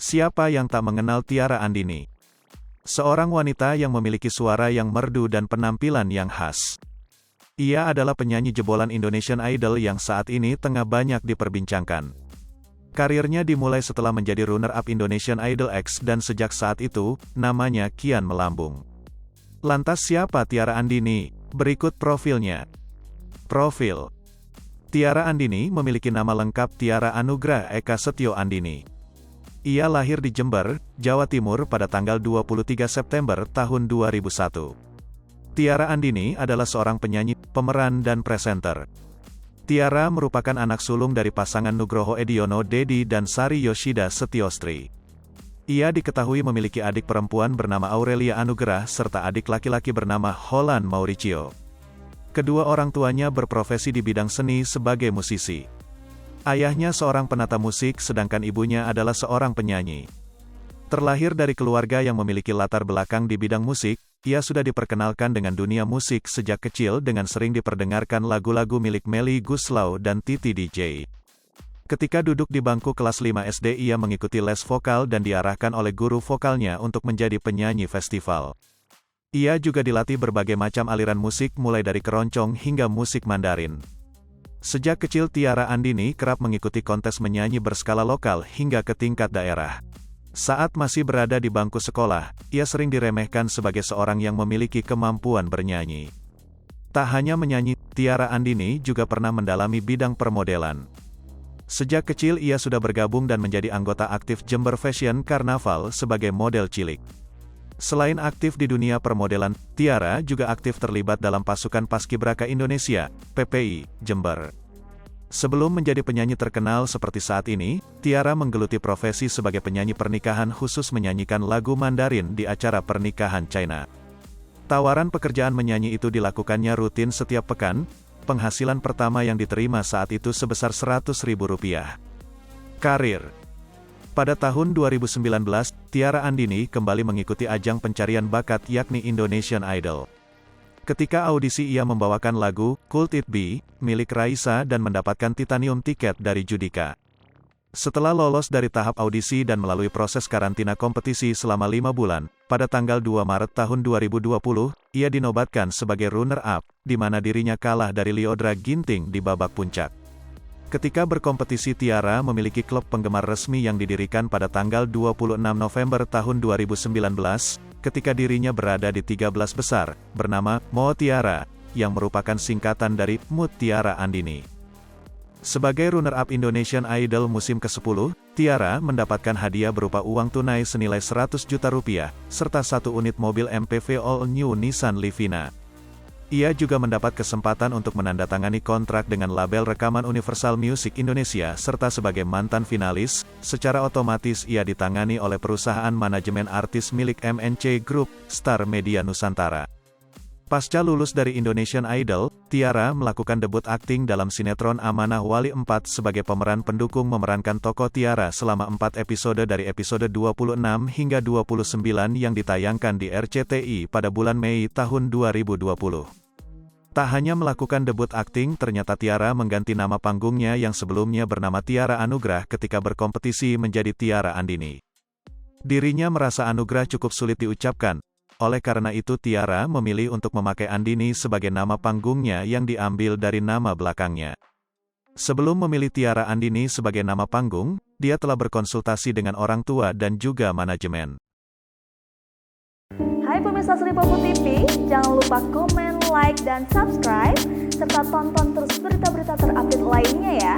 Siapa yang tak mengenal Tiara Andini? Seorang wanita yang memiliki suara yang merdu dan penampilan yang khas. Ia adalah penyanyi jebolan Indonesian Idol yang saat ini tengah banyak diperbincangkan. Karirnya dimulai setelah menjadi runner-up Indonesian Idol X dan sejak saat itu, namanya kian melambung. Lantas siapa Tiara Andini? Berikut profilnya. Profil. Tiara Andini memiliki nama lengkap Tiara Anugrah Eka Setio Andini. Ia lahir di Jember, Jawa Timur pada tanggal 23 September tahun 2001. Tiara Andini adalah seorang penyanyi, pemeran dan presenter. Tiara merupakan anak sulung dari pasangan Nugroho Ediono Dedi dan Sari Yoshida Setiostri. Ia diketahui memiliki adik perempuan bernama Aurelia Anugrah serta adik laki-laki bernama Holland Mauricio. Kedua orang tuanya berprofesi di bidang seni sebagai musisi. Ayahnya seorang penata musik sedangkan ibunya adalah seorang penyanyi. Terlahir dari keluarga yang memiliki latar belakang di bidang musik, ia sudah diperkenalkan dengan dunia musik sejak kecil dengan sering diperdengarkan lagu-lagu milik Melly Goeslaw dan Titi DJ. Ketika duduk di bangku kelas 5 SD ia mengikuti les vokal dan diarahkan oleh guru vokalnya untuk menjadi penyanyi festival. Ia juga dilatih berbagai macam aliran musik mulai dari keroncong hingga musik Mandarin. Sejak kecil Tiara Andini kerap mengikuti kontes menyanyi berskala lokal hingga ke tingkat daerah. Saat masih berada di bangku sekolah, ia sering diremehkan sebagai seorang yang memiliki kemampuan bernyanyi. Tak hanya menyanyi, Tiara Andini juga pernah mendalami bidang permodelan. Sejak kecil ia sudah bergabung dan menjadi anggota aktif Jember Fashion Carnaval sebagai model cilik. Selain aktif di dunia permodelan, Tiara juga aktif terlibat dalam pasukan Paskibraka Indonesia, PPI, Jember. Sebelum menjadi penyanyi terkenal seperti saat ini, Tiara menggeluti profesi sebagai penyanyi pernikahan khusus menyanyikan lagu Mandarin di acara pernikahan China. Tawaran pekerjaan menyanyi itu dilakukannya rutin setiap pekan, penghasilan pertama yang diterima saat itu sebesar Rp100.000. Karir. Pada tahun 2019, Tiara Andini kembali mengikuti ajang pencarian bakat yakni Indonesian Idol. Ketika audisi ia membawakan lagu, Could It Be, milik Raisa dan mendapatkan titanium tiket dari Judika. Setelah lolos dari tahap audisi dan melalui proses karantina kompetisi selama 5 bulan, pada tanggal 2 Maret tahun 2020, ia dinobatkan sebagai runner-up, di mana dirinya kalah dari Lyodra Ginting di babak puncak. Ketika berkompetisi Tiara memiliki klub penggemar resmi yang didirikan pada tanggal 26 November tahun 2019, ketika dirinya berada di 13 besar, bernama Mo Tiara, yang merupakan singkatan dari Mood Tiara Andini. Sebagai runner-up Indonesian Idol musim ke-10, Tiara mendapatkan hadiah berupa uang tunai senilai Rp100 juta, serta 1 unit mobil MPV All New Nissan Livina. Ia juga mendapat kesempatan untuk menandatangani kontrak dengan label rekaman Universal Music Indonesia serta sebagai mantan finalis, secara otomatis ia ditangani oleh perusahaan manajemen artis milik MNC Group, Star Media Nusantara. Pasca lulus dari Indonesian Idol, Tiara melakukan debut akting dalam sinetron Amanah Wali 4 sebagai pemeran pendukung memerankan tokoh Tiara selama 4 episode dari episode 26 hingga 29 yang ditayangkan di RCTI pada bulan Mei tahun 2020. Tak hanya melakukan debut akting, ternyata Tiara mengganti nama panggungnya yang sebelumnya bernama Tiara Anugrah ketika berkompetisi menjadi Tiara Andini. Dirinya merasa Anugrah cukup sulit diucapkan. Oleh karena itu Tiara memilih untuk memakai Andini sebagai nama panggungnya yang diambil dari nama belakangnya. Sebelum memilih Tiara Andini sebagai nama panggung, dia telah berkonsultasi dengan orang tua dan juga manajemen. Hai pemirsa Sri Popo TV, jangan lupa komen, like, dan subscribe, serta tonton terus berita-berita terupdate lainnya ya.